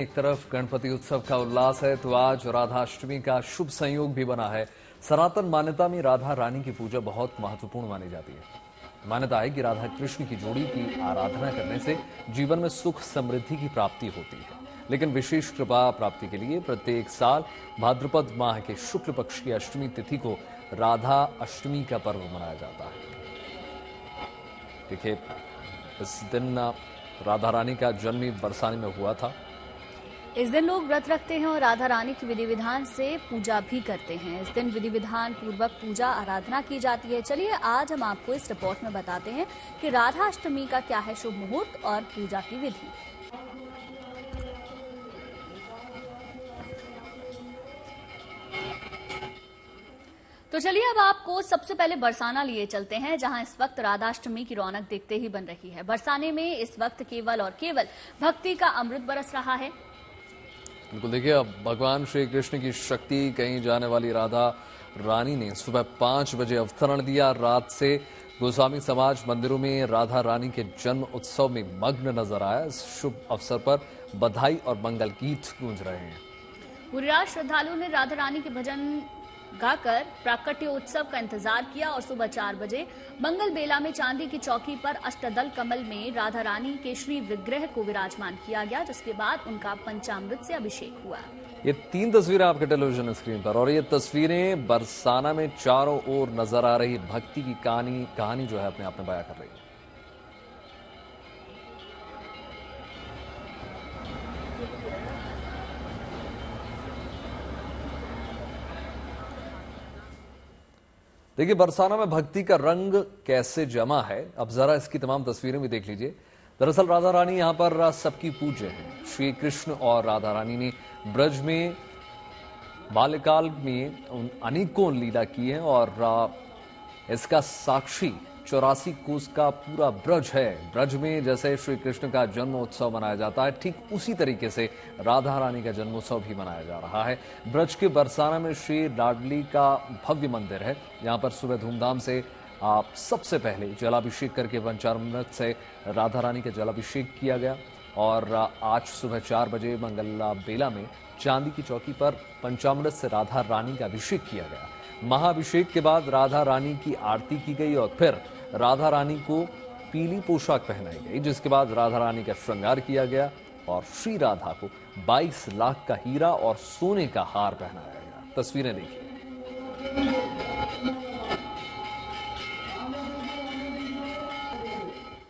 एक तरफ गणपति उत्सव का उल्लास है तो आज राधाष्टमी का शुभ संयोग भी बना है। सनातन मान्यता में राधा रानी की पूजा बहुत महत्वपूर्ण मानी जाती है। मान्यता है कि राधा कृष्ण की जोड़ी की आराधना करने से जीवन में सुख समृद्धि की प्राप्ति होती है। लेकिन विशेष कृपा प्राप्ति के लिए प्रत्येक साल भाद्रपद माह के शुक्ल पक्ष की अष्टमी तिथि को राधा अष्टमी का पर्व मनाया जाता है। देखिए, इस दिन राधा रानी का जन्म बरसाने में हुआ था। इस दिन लोग व्रत रखते हैं और राधा रानी की विधि विधान से पूजा भी करते हैं। इस दिन विधि विधान पूर्वक पूजा आराधना की जाती है। चलिए आज हम आपको इस रिपोर्ट में बताते हैं कि राधा अष्टमी का क्या है शुभ मुहूर्त और पूजा की विधि। तो चलिए अब आपको सबसे पहले बरसाना लिए चलते हैं, जहां इस वक्त राधाष्टमी की रौनक देखते ही बन रही है। बरसाने में इस वक्त केवल और केवल भक्ति का अमृत बरस रहा है। बिल्कुल, देखिए, अब भगवान श्री कृष्ण की शक्ति कहीं जाने वाली राधा रानी ने सुबह 5 बजे अवतरण दिया। रात से गोस्वामी समाज मंदिरों में राधा रानी के जन्म उत्सव में मग्न नजर आया। इस शुभ अवसर पर बधाई और मंगल गीत गूंज रहे हैं। पूरी रात श्रद्धालुओं ने राधा रानी के भजन गाकर प्राकट्य उत्सव का इंतजार किया और सुबह 4 बजे मंगल बेला में चांदी की चौकी पर अष्टदल कमल में राधा रानी के श्री विग्रह को विराजमान किया गया, जिसके बाद उनका पंचामृत से अभिषेक हुआ। ये 3 तस्वीरें आपके टेलीविजन स्क्रीन पर, और ये तस्वीरें बरसाना में चारों ओर नजर आ रही भक्ति की कहानी जो है अपने आप में बयां कर रही है। देखिए, बरसाना में भक्ति का रंग कैसे जमा है, अब जरा इसकी तमाम तस्वीरें भी देख लीजिए। दरअसल राधा रानी यहां पर सबकी पूज्य हैं। श्री कृष्ण और राधा रानी ने ब्रज में बाल्यकाल में अनेकों लीला की है और इसका साक्षी 84 कोस का पूरा ब्रज है। ब्रज में जैसे श्री कृष्ण का जन्मोत्सव मनाया जाता है, ठीक उसी तरीके से राधा रानी का जन्मोत्सव भी मनाया जा रहा है। ब्रज के बरसाना में श्री लाडली का भव्य मंदिर है। यहाँ पर सुबह धूमधाम से आप सबसे पहले जलाभिषेक करके पंचामृत से राधा रानी का जलाभिषेक किया गया और आज सुबह 4 बजे मंगला बेला में चांदी की चौकी पर पंचामृत से राधा रानी का अभिषेक किया गया। महाअभिषेक के बाद राधा रानी की आरती की गई और फिर राधा रानी को पीली पोशाक पहनाई गई, जिसके बाद राधा रानी का श्रृंगार किया गया और श्री राधा को 22 लाख का हीरा और सोने का हार पहनाया गया। तस्वीरें देखिए।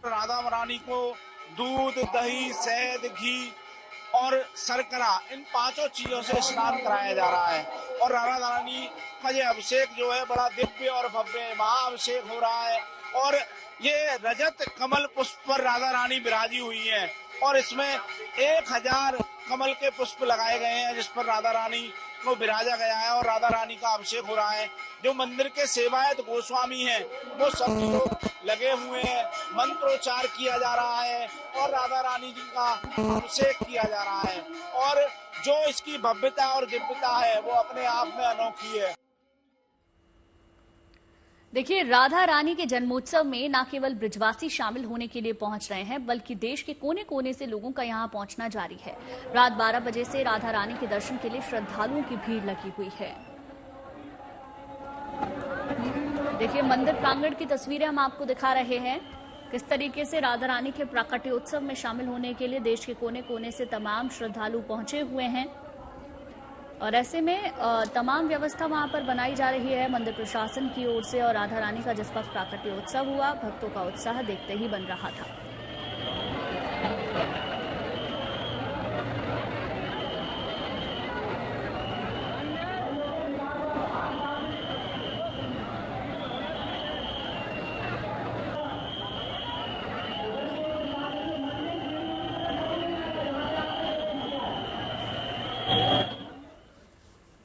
राधा रानी को दूध, दही, शहद, घी और शर्करा, इन 5 चीजों से स्नान कराया जा रहा है और राधा रानी का ये अभिषेक जो है बड़ा दिव्य और भव्य महाअभिषेक हो रहा है। और ये रजत कमल पुष्प पर राधा रानी विराजी हुई है और इसमें 1000 कमल के पुष्प लगाए गए हैं, जिस पर राधा रानी को विराजा गया है और राधा रानी का अभिषेक हो रहा है। जो मंदिर के सेवायत गोस्वामी हैं वो सभी लोग लगे हुए हैं, मंत्रोच्चार किया जा रहा है और राधा रानी जी का अभिषेक किया जा रहा है और जो इसकी भव्यता और दिव्यता है वो अपने आप में अनोखी है। देखिए, राधा रानी के जन्मोत्सव में न केवल ब्रजवासी शामिल होने के लिए पहुंच रहे हैं, बल्कि देश के कोने कोने से लोगों का यहां पहुंचना जारी है। रात 12 बजे से राधा रानी के दर्शन के लिए श्रद्धालुओं की भीड़ लगी हुई है। देखिए, मंदिर प्रांगण की तस्वीरें हम आपको दिखा रहे हैं, किस तरीके से राधा रानी के प्राकट्योत्सव में शामिल होने के लिए देश के कोने कोने से तमाम श्रद्धालु पहुंचे हुए हैं और ऐसे में तमाम व्यवस्था वहां पर बनाई जा रही है मंदिर प्रशासन की ओर से। और राधा रानी का जिस वक्त प्राकट्योत्सव हुआ, भक्तों का उत्साह देखते ही बन रहा था।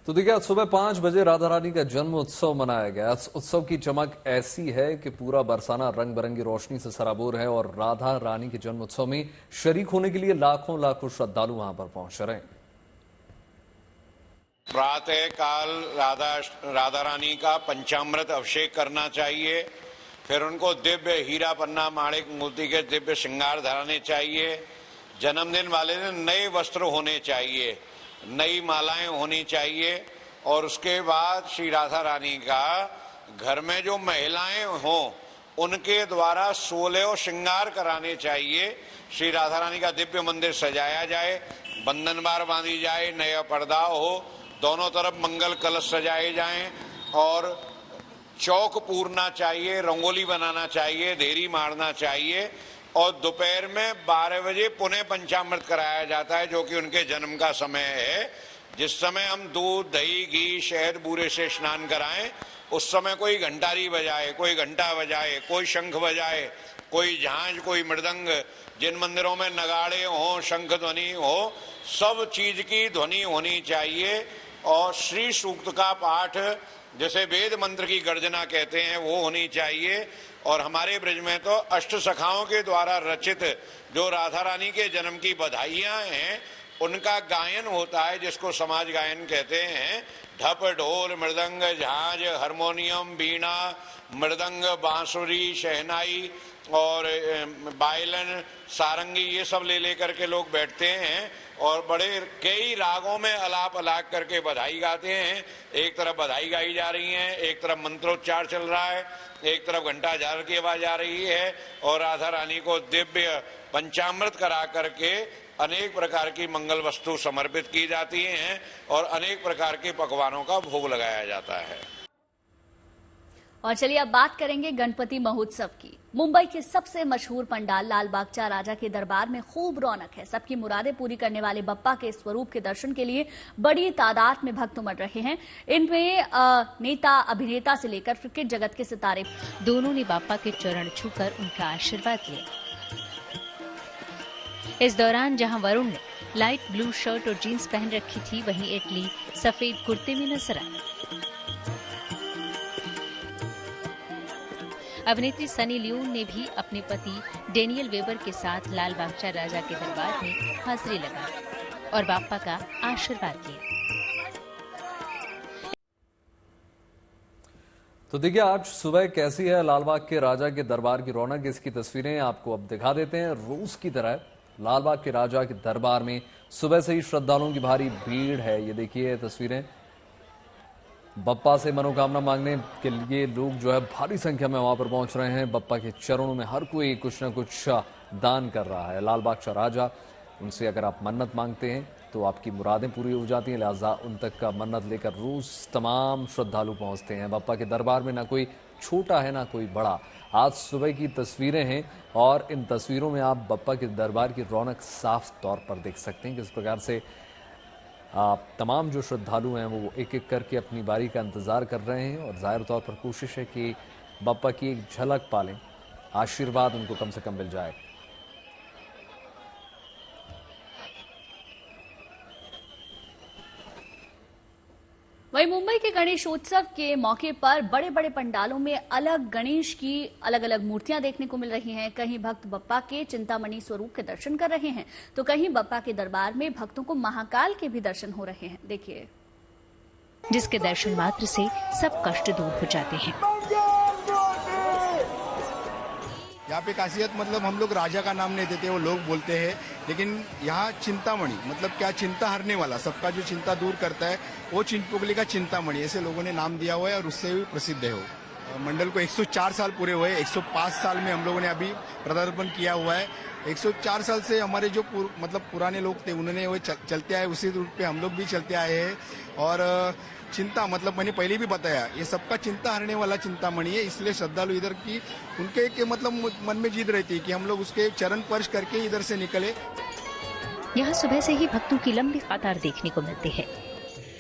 तो देखिए, आज सुबह 5 बजे राधा रानी का जन्म उत्सव मनाया गया। इस उत्सव की चमक ऐसी है कि पूरा बरसाना रंग बिरंगी रोशनी से सराबोर है और राधा रानी के जन्म उत्सव में शरीक होने के लिए लाखों श्रद्धालु वहां पर पहुंच रहे हैं। प्रातः काल राधा रानी का पंचामृत अभिषेक करना चाहिए, फिर उनको दिव्य हीरा पन्ना माणिक मोती के दिव्य श्रृंगार धराने चाहिए, जन्मदिन वाले दिन नए वस्त्र होने चाहिए, नई मालाएं होनी चाहिए। और उसके बाद श्री राधा रानी का घर में जो महिलाएं हों उनके द्वारा 16 श्रृंगार कराने चाहिए। श्री राधा रानी का दिव्य मंदिर सजाया जाए, बंधनवार बांधी जाए, नया पर्दा हो, दोनों तरफ मंगल कलश सजाए जाएं और चौक पूरना चाहिए, रंगोली बनाना चाहिए, देरी मारना चाहिए। और दोपहर में 12 बजे पुनः पंचामृत कराया जाता है, जो कि उनके जन्म का समय है। जिस समय हम दूध, दही, घी, शहद, बूरे से स्नान कराएं, उस समय कोई घंटारी बजाए, कोई घंटा बजाए, कोई शंख बजाए, कोई झांझ, कोई मृदंग। जिन मंदिरों में नगाड़े हो, शंख ध्वनि हो, सब चीज की ध्वनि होनी चाहिए। और श्री सूक्त का पाठ, जैसे वेद मंत्र की गर्जना कहते हैं, वो होनी चाहिए। और हमारे ब्रज में तो अष्ट सखाओं के द्वारा रचित जो राधा रानी के जन्म की बधाइयां हैं, उनका गायन होता है, जिसको समाज गायन कहते हैं। ढप, ढोल, मृदंग, झांझ, हारमोनियम, वीणा, मृदंग, बांसुरी, शहनाई और वायलिन, सारंगी, ये सब ले लेकर के लोग बैठते हैं और बड़े कई रागों में अलाप अलाप करके बधाई गाते हैं। एक तरफ बधाई गाई जा रही है, एक तरफ मंत्रोच्चार चल रहा है, एक तरफ घंटा झाल की आवाज आ रही है और राधा रानी को दिव्य पंचामृत करा करके अनेक प्रकार की मंगल वस्तु समर्पित की जाती हैं और अनेक प्रकार के पकवानों का भोग लगाया जाता है। और चलिए अब बात करेंगे गणपति महोत्सव की। मुंबई के सबसे मशहूर पंडाल लाल बागचा राजा के दरबार में खूब रौनक है। सबकी मुरादें पूरी करने वाले बप्पा के स्वरूप के दर्शन के लिए बड़ी तादाद में भक्त उमड़ रहे हैं। इनमें नेता, अभिनेता से लेकर क्रिकेट जगत के सितारे दोनों ने बाप्पा के चरण छूकर उनका आशीर्वाद लिया। इस दौरान जहां वरुण ने लाइट ब्लू शर्ट और जीन्स पहन रखी थी, वहीं इटली सफेद कुर्ते में नजर आई। अभिनेत्री सनी लियोन ने भी अपने पति डेनियल वेबर के साथ लाल बागचा राजा के दरबार में हाजिरी लगाई और बाप्पा का आशीर्वाद लिया। तो देखिए आज सुबह कैसी है लालबाग के राजा के दरबार की रौनक, इसकी तस्वीरें आपको अब दिखा देते हैं। रोज की तरह लालबाग के राजा के दरबार में सुबह से ही श्रद्धालुओं की भारी भीड़ है। ये देखिए तस्वीरें, बप्पा से मनोकामना मांगने के लिए लोग जो है भारी संख्या में वहां पर पहुंच रहे हैं। बप्पा के चरणों में हर कोई कुछ न कुछ दान कर रहा है। लालबागचा राजा, उनसे अगर आप मन्नत मांगते हैं तो आपकी मुरादें पूरी हो जाती हैं, लिहाजा उन तक का मन्नत लेकर रोज तमाम श्रद्धालु पहुंचते हैं। बप्पा के दरबार में ना कोई छोटा है ना कोई बड़ा। आज सुबह की तस्वीरें हैं और इन तस्वीरों में आप बप्पा के दरबार की रौनक साफ तौर पर देख सकते हैं। किस प्रकार से तमाम जो श्रद्धालु हैं वो एक एक करके अपनी बारी का इंतजार कर रहे हैं और जाहिर तौर पर कोशिश है कि बप्पा की एक झलक पालें, आशीर्वाद उनको कम से कम मिल जाए। वहीं मुंबई के गणेशोत्सव के मौके पर बड़े बड़े पंडालों में अलग गणेश की अलग अलग मूर्तियां देखने को मिल रही हैं। कहीं भक्त बप्पा के चिंतामणि स्वरूप के दर्शन कर रहे हैं तो कहीं बप्पा के दरबार में भक्तों को महाकाल के भी दर्शन हो रहे हैं। देखिए, जिसके दर्शन मात्र से सब कष्ट दूर हो जाते हैं। यहाँ पे खासियत मतलब हम लोग राजा का नाम नहीं देते, वो लोग बोलते हैं, लेकिन यहाँ चिंतामणि मतलब क्या, चिंता हरने वाला, सबका जो चिंता दूर करता है वो चिंतपुकली का चिंतामणि, ऐसे लोगों ने नाम दिया हुआ है और उससे भी प्रसिद्ध है वो। मंडल को 104 साल पूरे हुए, 105 साल में हम लोगों ने अभी पदार्पण किया हुआ है। 104 साल से हमारे जो मतलब पुराने लोग थे उन्होंने वो चलते आए, उसी रूट पे हम लोग भी चलते आए हैं। और चिंता मतलब मैंने पहले भी बताया, ये सबका चिंता हरने वाला चिंतामणि है, इसलिए श्रद्धालु इधर की उनके के मतलब मन में जिद रहती है कि हम लोग उसके चरण स्पर्श करके इधर से निकले। यहाँ सुबह से ही भक्तों की लंबी कतार देखने को मिलती है।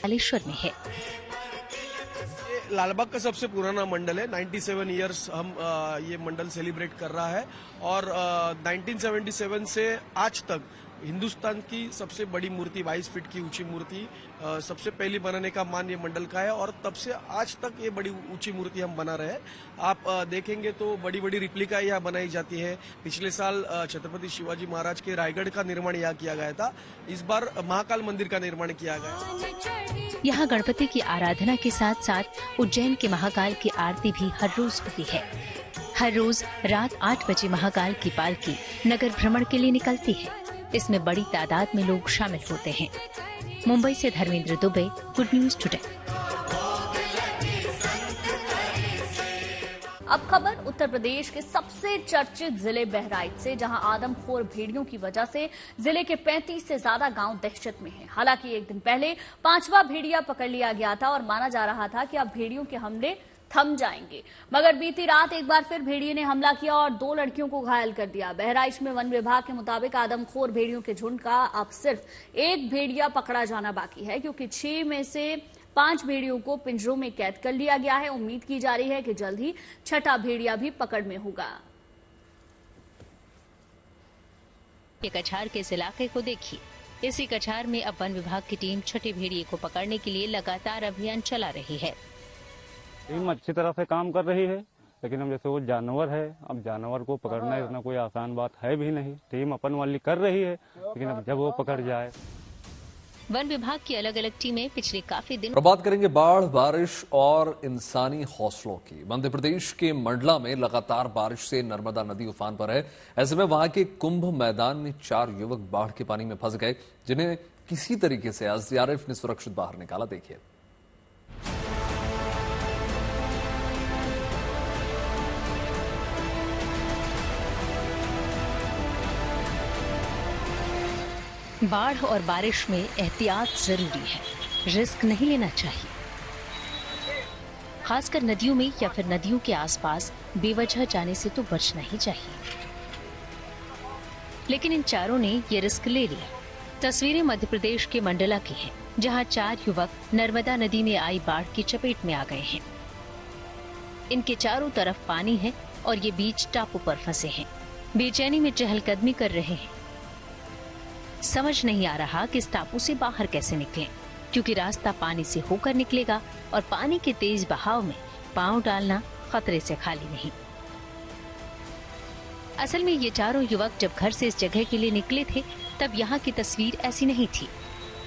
बालेश्वर में है लालबाग का सबसे पुराना मंडल है। 97 इयर्स हम ये मंडल सेलिब्रेट कर रहा है और 1977 से आज तक हिंदुस्तान की सबसे बड़ी मूर्ति, 22 फीट की ऊंची मूर्ति सबसे पहली बनाने का मान ये मंडल का है और तब से आज तक ये बड़ी ऊंची मूर्ति हम बना रहे हैं। आप देखेंगे तो बड़ी बड़ी रिप्लिका यहाँ बनाई जाती है। पिछले साल छत्रपति शिवाजी महाराज के रायगढ़ का निर्माण यहाँ किया गया था, इस बार महाकाल मंदिर का निर्माण किया गया। यहाँ गणपति की आराधना के साथ साथ उज्जैन के महाकाल की आरती भी हर रोज होती है। हर रोज रात 8 बजे महाकाल की पालकी नगर भ्रमण के लिए निकलती है। इसमें बड़ी तादाद में लोग शामिल होते हैं। मुंबई से Dharmendra Dubey, good news today. अब खबर उत्तर प्रदेश के सबसे चर्चित जिले बहराइच से, जहां आदमखोर भेड़ियों की वजह से जिले के 35 से ज्यादा गांव दहशत में हैं। हालांकि एक दिन पहले 5वां भेड़िया पकड़ लिया गया था और माना जा रहा था कि अब भेड़ियों के हमले थम जाएंगे, मगर बीती रात एक बार फिर भेड़िए ने हमला किया और 2 लड़कियों को घायल कर दिया। बहराइच में वन विभाग के मुताबिक आदमखोर भेड़ियों के झुंड का अब सिर्फ 1 भेड़िया पकड़ा जाना बाकी है, क्योंकि 6 में से 5 भेड़ियों को पिंजरों में कैद कर लिया गया है। उम्मीद की जा रही है कि जल्द ही 6ठा भेड़िया भी पकड़ में होगा। कछार के इस इलाके को देखिए। इसी कछार में अब वन विभाग की टीम 6ठे भेड़िए को पकड़ने के लिए लगातार अभियान चला रही है। टीम अच्छी तरह से काम कर रही है, लेकिन हम जैसे वो जानवर है, अब जानवर को पकड़ना इतना कोई आसान बात है भी नहीं। टीम अपन वाली कर रही है, लेकिन अब जब वो पकड़ जाए। वन विभाग की अलग अलग टीमें पिछले काफी दिनों। और बात करेंगे बाढ़, बारिश और इंसानी हौसलों की। मध्य प्रदेश के मंडला में लगातार बारिश से नर्मदा नदी उफान पर है। ऐसे में वहां के कुंभ मैदान में 4 युवक बाढ़ के पानी में फंस गए, जिन्हें किसी तरीके से एसडीआरएफ ने सुरक्षित बाहर निकाला। देखिए। बाढ़ और बारिश में एहतियात जरूरी है, रिस्क नहीं लेना चाहिए। खासकर नदियों में या फिर नदियों के आसपास बेवजह जाने से तो बचना ही चाहिए। लेकिन इन चारों ने ये रिस्क ले लिया। तस्वीरें मध्य प्रदेश के मंडला की हैं, जहां 4 युवक नर्मदा नदी में आई बाढ़ की चपेट में आ गए हैं। इनके चारों तरफ पानी है और ये बीच टापू पर फंसे हैं। बेचैनी में चहलकदमी कर रहे हैं। समझ नहीं आ रहा कि इस टापू से बाहर कैसे निकलें, क्योंकि रास्ता पानी से होकर निकलेगा और पानी के तेज बहाव में पांव डालना खतरे से खाली नहीं। असल में ये चारों युवक जब घर से इस जगह के लिए निकले थे, तब यहाँ की तस्वीर ऐसी नहीं थी,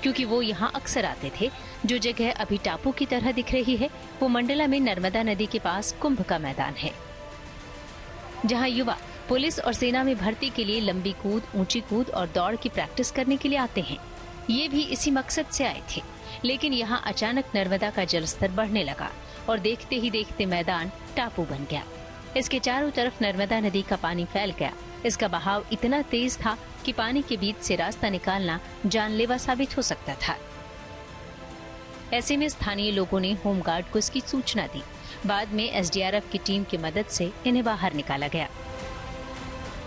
क्योंकि वो यहाँ अक्सर आते थे। जो जगह अभी टापू की तरह दिख रही है, वो मंडला में नर्मदा नदी के पास कुंभ का मैदान है, जहाँ युवा पुलिस और सेना में भर्ती के लिए लंबी कूद, ऊंची कूद और दौड़ की प्रैक्टिस करने के लिए आते हैं। ये भी इसी मकसद से आए थे, लेकिन यहाँ अचानक नर्मदा का जलस्तर बढ़ने लगा और देखते ही देखते मैदान टापू बन गया। इसके चारों तरफ नर्मदा नदी का पानी फैल गया। इसका बहाव इतना तेज था कि पानी के बीच से रास्ता निकालना जानलेवा साबित हो सकता था। ऐसे में स्थानीय लोगों ने होमगार्ड को इसकी सूचना दी। बाद में एसडीआरएफ की टीम की मदद से इन्हें बाहर निकाला गया।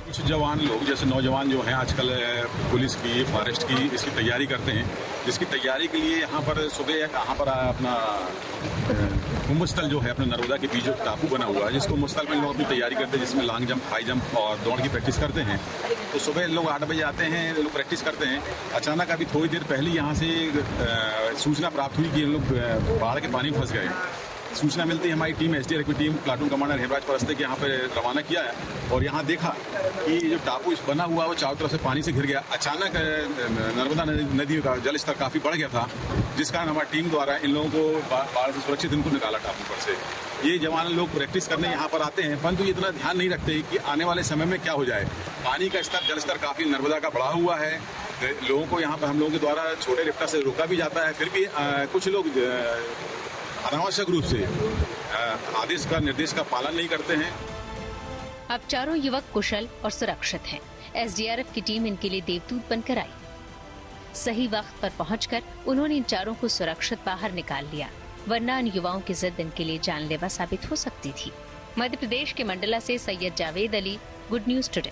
कुछ जवान लोग, जैसे नौजवान जो हैं आजकल पुलिस की, फॉरेस्ट की, इसकी तैयारी करते हैं, जिसकी तैयारी के लिए यहाँ पर सुबह यहाँ पर अपना कुंभस्थल जो है अपने नर्मदा के बीच जो टापू बना हुआ है, जिसको कुंभस्थल में लोग अपनी तैयारी करते हैं, जिसमें लॉन्ग जंप, हाई जंप और दौड़ की प्रैक्टिस करते हैं। तो सुबह लोग 8 बजे आते हैं, लोग प्रैक्टिस करते हैं। अचानक अभी थोड़ी देर पहले यहाँ से सूचना प्राप्त हुई कि लोग बाढ़ के पानी फंस गए। सूचना मिलती है, हमारी टीम, एसडीआरएफ की team, platoon commander Hemraj Paraste के यहाँ पे रवाना किया है और यहाँ देखा कि जो टापू बना हुआ वो चारों तरफ से पानी से घिर गया। अचानक नर्मदा नदी का जल स्तर काफी बढ़ गया था, जिस कारण हमारी टीम द्वारा इन लोगों को बाढ़ से सुरक्षित इनको निकाला टापू पर से। ये जवान लोग प्रैक्टिस करने यहाँ पर आते हैं, परंतु ये इतना ध्यान नहीं रखते कि आने वाले समय में क्या हो जाए। पानी का स्तर, जल स्तर काफी नर्मदा का बढ़ा हुआ है। लोगों को यहाँ पर हम लोगों के द्वारा छोटे रिफ्टा से रोका भी जाता है, फिर भी कुछ लोग अनावश्यक रूप से आदेश का, निर्देश का पालन नहीं करते हैं। अब चारों युवक कुशल और सुरक्षित हैं। एसडीआरएफ की टीम इनके लिए देवदूत बनकर आई। सही वक्त पर पहुंचकर उन्होंने इन चारों को सुरक्षित बाहर निकाल लिया, वरना इन युवाओं की जिद इनके लिए जानलेवा साबित हो सकती थी। मध्य प्रदेश के मंडला से Syed Javed Ali, good news today.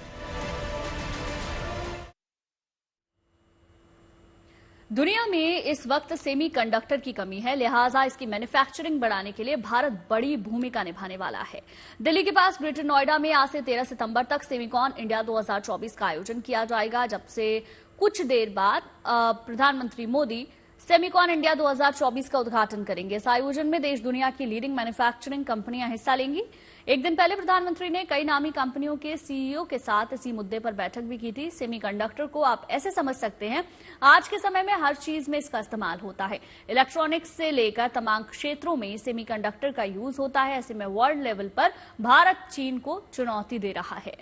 दुनिया में इस वक्त सेमीकंडक्टर की कमी है, लिहाजा इसकी मैन्युफैक्चरिंग बढ़ाने के लिए भारत बड़ी भूमिका निभाने वाला है। दिल्ली के पास ग्रेटर नोएडा में आज से 13 सितंबर तक सेमीकॉन इंडिया 2024 का आयोजन किया जाएगा। जब से कुछ देर बाद प्रधानमंत्री मोदी सेमीकॉन इंडिया 2024 का उद्घाटन करेंगे। इस आयोजन में देश दुनिया की लीडिंग मैन्युफैक्चरिंग कंपनियां हिस्सा लेंगी। एक दिन पहले प्रधानमंत्री ने कई नामी कंपनियों के सीईओ के साथ इसी मुद्दे पर बैठक भी की थी। सेमीकंडक्टर को आप ऐसे समझ सकते हैं, आज के समय में हर चीज में इसका इस्तेमाल होता है। इलेक्ट्रॉनिक्स से लेकर तमाम क्षेत्रों में सेमीकंडक्टर का यूज होता है। ऐसे में वर्ल्ड लेवल पर भारत चीन को चुनौती दे रहा है।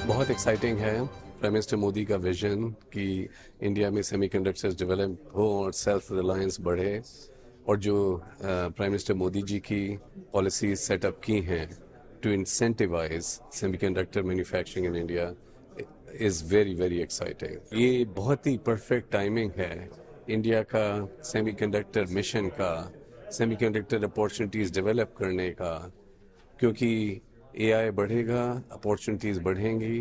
बहुत एक्साइटिंग है प्राइम मिनिस्टर मोदी का विजन कि इंडिया में सेमीकंडक्टर्स डेवलप हो और सेल्फ रिलायंस बढ़े, और जो प्राइम मिनिस्टर मोदी जी की पॉलिसी सेटअप की हैं to incentivize semiconductor manufacturing in India is very very exciting. ये बहुत ही परफेक्ट टाइमिंग है इंडिया का सेमीकंडक्टर मिशन का, सेमीकंडक्टर अपॉर्चुनिटीज़ डेवलप करने का, क्योंकि एआई बढ़ेगा, अपॉर्चुनिटीज़ बढ़ेंगी।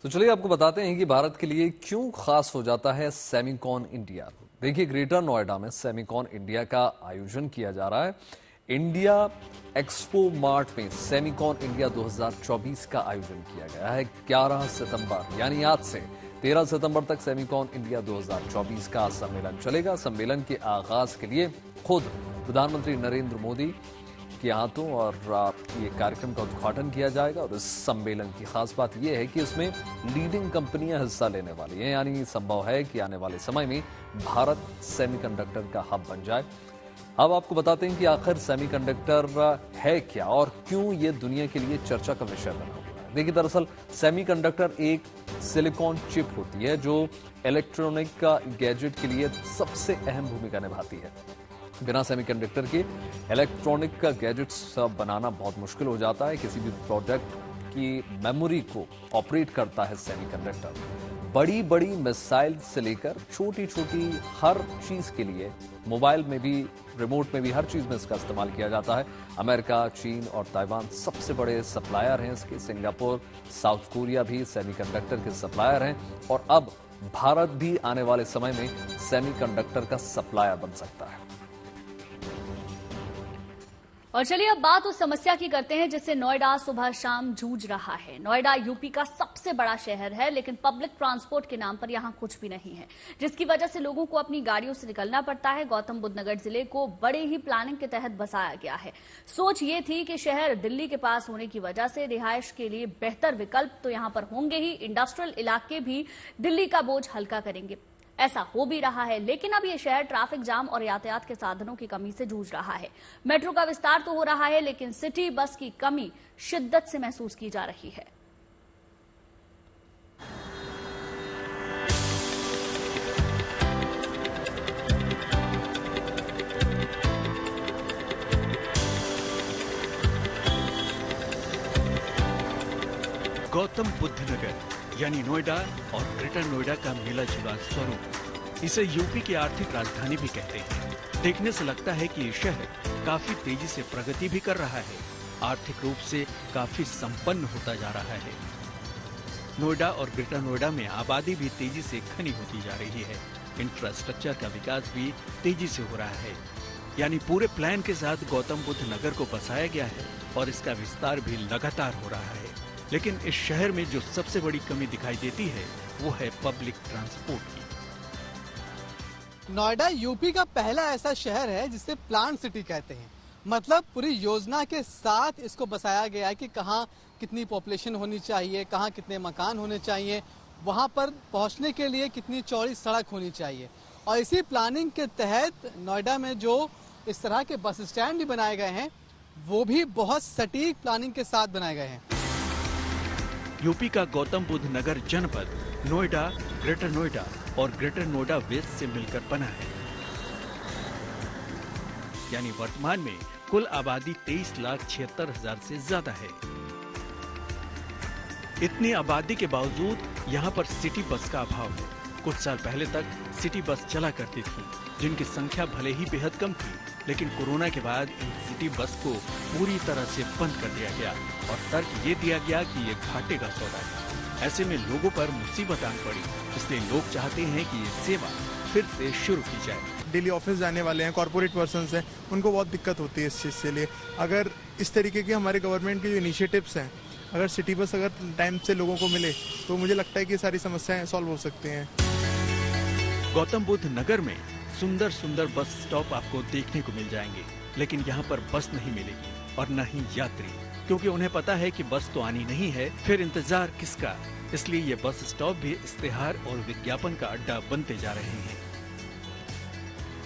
तो चलिए आपको बताते हैं कि भारत के लिए क्यों खास हो जाता है सेमिकॉन इंडिया। देखिए, ग्रेटर नोएडा में सेमिकॉन इंडिया का आयोजन किया जा रहा है। इंडिया एक्सपो मार्ट में सेमिकॉन इंडिया 2024 का आयोजन किया गया है। 11 सितंबर यानी आज से 13 सितंबर तक सेमिकॉन इंडिया 2024 का सम्मेलन चलेगा। सम्मेलन के आगाज के लिए खुद प्रधानमंत्री नरेंद्र मोदी के हाथों और ये कार्यक्रम का उद्घाटन किया जाएगा। और इस सम्मेलन की खास बात यह है कि इसमें लीडिंग कंपनियां हिस्सा लेने वाली हैं, यानी संभव है कि आने वाले समय में भारत सेमीकंडक्टर का हब बन जाए। अब आपको बताते हैं कि आखिर सेमीकंडक्टर है क्या और क्यों ये दुनिया के लिए चर्चा का विषय बना हुआ है। देखिए, दरअसल सेमीकंडक्टर एक सिलिकॉन चिप होती है जो इलेक्ट्रॉनिक गैजेट के लिए सबसे अहम भूमिका निभाती है। बिना सेमीकंडक्टर के इलेक्ट्रॉनिक गैजेट्स बनाना बहुत मुश्किल हो जाता है। किसी भी प्रोडक्ट की मेमोरी को ऑपरेट करता है सेमीकंडक्टर। बड़ी बड़ी मिसाइल से लेकर छोटी छोटी हर चीज के लिए, मोबाइल में भी, रिमोट में भी, हर चीज में इसका इस्तेमाल किया जाता है। अमेरिका, चीन और ताइवान सबसे बड़े सप्लायर हैं इसके। सिंगापुर, साउथ कोरिया भी सेमीकंडक्टर के सप्लायर हैं। और अब भारत भी आने वाले समय में सेमीकंडक्टर का सप्लायर बन सकता है। और चलिए अब बात उस समस्या की करते हैं जिससे नोएडा सुबह शाम जूझ रहा है। नोएडा यूपी का सबसे बड़ा शहर है, लेकिन पब्लिक ट्रांसपोर्ट के नाम पर यहां कुछ भी नहीं है, जिसकी वजह से लोगों को अपनी गाड़ियों से निकलना पड़ता है। गौतम बुद्ध नगर जिले को बड़े ही प्लानिंग के तहत बसाया गया है। सोच ये थी कि शहर दिल्ली के पास होने की वजह से रिहायश के लिए बेहतर विकल्प तो यहां पर होंगे ही, इंडस्ट्रियल इलाके भी दिल्ली का बोझ हल्का करेंगे। ऐसा हो भी रहा है, लेकिन अब ये शहर ट्रैफिक जाम और यातायात के साधनों की कमी से जूझ रहा है। मेट्रो का विस्तार तो हो रहा है, लेकिन सिटी बस की कमी शिद्दत से महसूस की जा रही है। गौतम बुद्ध नगर यानी नोएडा और ग्रेटर नोएडा का मिला जुला स्वरूप। इसे यूपी की आर्थिक राजधानी भी कहते हैं। देखने से लगता है कि ये शहर काफी तेजी से प्रगति भी कर रहा है, आर्थिक रूप से काफी संपन्न होता जा रहा है। नोएडा और ग्रेटर नोएडा में आबादी भी तेजी से घनी होती जा रही है। इंफ्रास्ट्रक्चर का विकास भी तेजी से हो रहा है, यानी पूरे प्लान के साथ गौतम बुद्ध नगर को बसाया गया है और इसका विस्तार भी लगातार हो रहा है। लेकिन इस शहर में जो सबसे बड़ी कमी दिखाई देती है वो है पब्लिक ट्रांसपोर्ट की। नोएडा यूपी का पहला ऐसा शहर है जिसे प्लान सिटी कहते हैं। मतलब पूरी योजना के साथ इसको बसाया गया है कि कहाँ कितनी पॉपुलेशन होनी चाहिए, कहाँ कितने मकान होने चाहिए, वहाँ पर पहुँचने के लिए कितनी चौड़ी सड़क होनी चाहिए। और इसी प्लानिंग के तहत नोएडा में जो इस तरह के बस स्टैंड भी बनाए गए हैं वो भी बहुत सटीक प्लानिंग के साथ बनाए गए हैं। यूपी का गौतम बुद्ध नगर जनपद नोएडा, ग्रेटर नोएडा और ग्रेटर नोएडा वेस्ट से मिलकर बना है। यानी वर्तमान में कुल आबादी 23,76,000 से ज्यादा है। इतनी आबादी के बावजूद यहाँ पर सिटी बस का अभाव है। कुछ साल पहले तक सिटी बस चला करती थी, जिनकी संख्या भले ही बेहद कम थी, लेकिन कोरोना के बाद इन सिटी बस को पूरी तरह से बंद कर दिया गया और तर्क ये दिया गया कि ये घाटे का सौदा है। ऐसे में लोगों पर मुसीबत आन पड़ी, इसलिए लोग चाहते हैं कि ये सेवा फिर से शुरू की जाए। डेली ऑफिस जाने वाले हैं, कॉर्पोरेट पर्सन्स हैं, उनको बहुत दिक्कत होती है इस चीज़ से लिए। अगर इस तरीके के हमारे गवर्नमेंट के जो इनिशिएटिव्स हैं, अगर सिटी बस अगर टाइम से लोगों को मिले तो मुझे लगता है कि सारी समस्याएं सॉल्व हो सकती हैं। गौतम बुद्ध नगर में सुंदर सुंदर बस स्टॉप आपको देखने को मिल जाएंगे, लेकिन यहाँ पर बस नहीं मिलेगी और न ही यात्री, क्योंकि उन्हें पता है कि बस तो आनी नहीं है, फिर इंतजार किसका। इसलिए ये बस स्टॉप भी इश्तेहार और विज्ञापन का अड्डा बनते जा रहे हैं।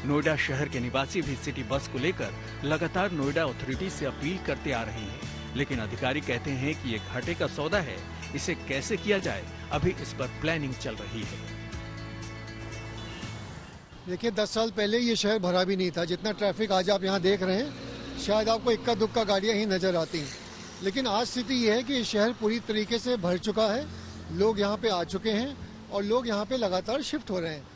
नोएडा शहर के निवासी भी सिटी बस को लेकर लगातार नोएडा अथॉरिटी से अपील करते आ रहे हैं लेकिन अधिकारी कहते हैं कि ये घाटे का सौदा है, इसे कैसे किया जाए अभी इस पर प्लानिंग चल रही है। देखिए 10 साल पहले ये शहर भरा भी नहीं था, जितना ट्रैफिक आज आप यहाँ देख रहे हैं शायद आपको इक्का दुक्का गाड़ियाँ ही नजर आती हैं। लेकिन आज स्थिति ये है कि ये शहर पूरी तरीके से भर चुका है, लोग यहाँ पे आ चुके हैं और लोग यहाँ पे लगातार शिफ्ट हो रहे हैं।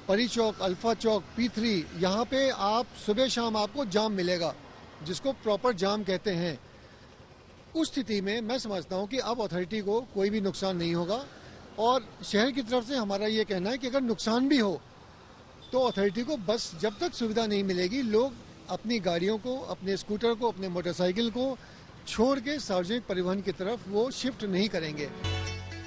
परी चौक, अल्फा चौक, P3, यहाँ पे आप सुबह शाम आपको जाम मिलेगा, जिसको प्रॉपर जाम कहते हैं। उस स्थिति में मैं समझता हूँ कि अब अथॉरिटी को कोई भी नुकसान नहीं होगा और शहर की तरफ से हमारा ये कहना है कि अगर नुकसान भी हो तो अथॉरिटी को बस जब तक सुविधा नहीं मिलेगी, लोग अपनी गाड़ियों को, अपने स्कूटर को, अपने मोटरसाइकिल को छोड़ के सार्वजनिक परिवहन की तरफ वो शिफ्ट नहीं करेंगे।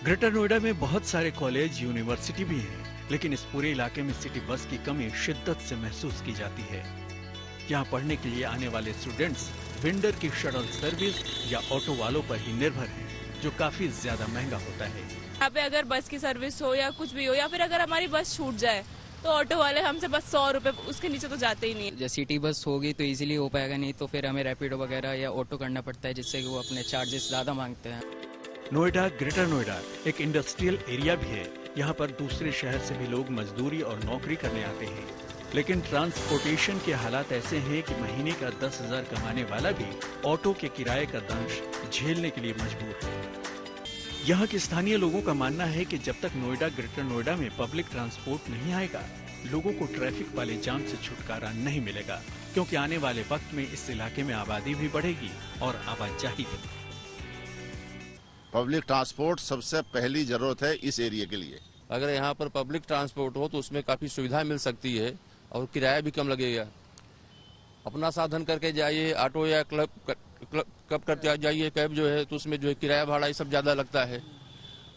ग्रेटर नोएडा में बहुत सारे कॉलेज, यूनिवर्सिटी भी हैं, लेकिन इस पूरे इलाके में सिटी बस की कमी शिद्दत से महसूस की जाती है। यहाँ पढ़ने के लिए आने वाले स्टूडेंट्स वेंडर की शटल सर्विस या ऑटो वालों पर ही निर्भर हैं, जो काफी ज्यादा महंगा होता है। यहाँ पे अगर बस की सर्विस हो या कुछ भी हो, या फिर अगर हमारी बस छूट जाए तो ऑटो वाले हमसे बस 100 रुपए, उसके नीचे तो जाते ही नहीं। जब सिटी बस होगी तो इजीली हो पाएगा, नहीं तो फिर हमें रैपिडो वगैरह या ऑटो करना पड़ता है, जिससे कि वो अपने चार्जेस ज्यादा मांगते हैं। नोएडा, ग्रेटर नोएडा एक इंडस्ट्रियल एरिया भी है। यहाँ पर दूसरे शहर से भी लोग मजदूरी और नौकरी करने आते हैं, लेकिन ट्रांसपोर्टेशन के हालात ऐसे हैं कि महीने का 10,000 कमाने वाला भी ऑटो के किराए का दंश झेलने के लिए मजबूर है। यहाँ के स्थानीय लोगों का मानना है कि जब तक नोएडा, ग्रेटर नोएडा में पब्लिक ट्रांसपोर्ट नहीं आएगा, लोगों को ट्रैफिक वाले जाम से छुटकारा नहीं मिलेगा, क्योंकि आने वाले वक्त में इस इलाके में आबादी भी बढ़ेगी और आवाजाही भी। पब्लिक ट्रांसपोर्ट सबसे पहली जरूरत है इस एरिया के लिए। अगर यहाँ पर पब्लिक ट्रांसपोर्ट हो तो उसमें काफी सुविधा मिल सकती है और किराया भी कम लगेगा। अपना साधन करके जाइए, ऑटो या कब करके जाइए, कैब जो है तो उसमें जो है किराया भाड़ा ये सब ज्यादा लगता है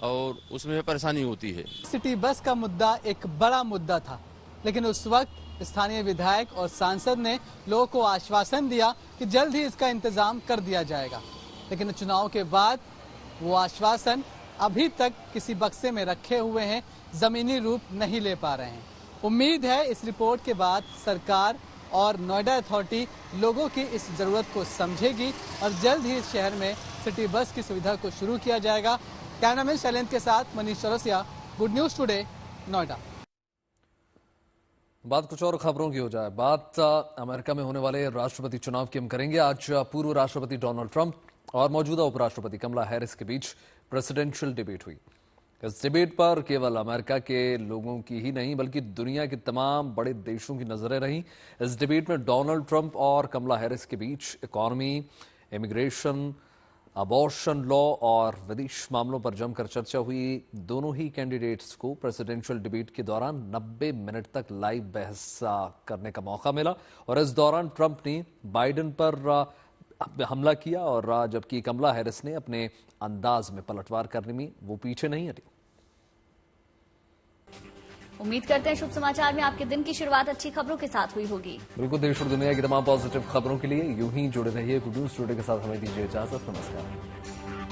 और उसमें परेशानी होती है। सिटी बस का मुद्दा एक बड़ा मुद्दा था, लेकिन उस वक्त स्थानीय विधायक और सांसद ने लोगों को आश्वासन दिया कि जल्द ही इसका इंतजाम कर दिया जाएगा, लेकिन चुनाव के बाद वो आश्वासन अभी तक किसी बक्से में रखे हुए हैं, जमीनी रूप नहीं ले पा रहे हैं। उम्मीद है इस रिपोर्ट के बाद सरकार और नोएडा अथॉरिटी लोगों की इस जरूरत को समझेगी और जल्द ही इस शहर में सिटी बस की सुविधा को शुरू किया जाएगा। कैमरामैन शैलेंद्र के साथ Manish Chaurasia, good news today, Noida. बात कुछ और खबरों की हो जाए, बात अमेरिका में होने वाले राष्ट्रपति चुनाव की हम करेंगे। आज पूर्व राष्ट्रपति डोनाल्ड ट्रंप और मौजूदा उपराष्ट्रपति कमला हैरिस के बीच प्रेसिडेंशियल डिबेट हुई। इस डिबेट पर केवल अमेरिका के लोगों की ही नहीं बल्कि दुनिया के तमाम बड़े देशों की नजरें रहीं। इस डिबेट में डोनाल्ड ट्रंप और कमला हैरिस के बीच इकॉनमी, इमिग्रेशन, अबॉर्शन लॉ और विदेश मामलों पर जमकर चर्चा हुई। दोनों ही कैंडिडेट्स को प्रेसिडेंशियल डिबेट के दौरान 90 मिनट तक लाइव बहस करने का मौका मिला और इस दौरान ट्रंप ने बाइडेन पर हमला किया और जबकि कमला हैरिस ने अपने अंदाज में पलटवार करने में वो पीछे नहीं हटी। उम्मीद करते हैं शुभ समाचार में आपके दिन की शुरुआत अच्छी खबरों के साथ हुई होगी। बिल्कुल, देश और दुनिया की तमाम पॉजिटिव खबरों के लिए यूं ही जुड़े रहिए। गुड न्यूज टुडे के साथ हमें दीजिए इजाजत। नमस्कार।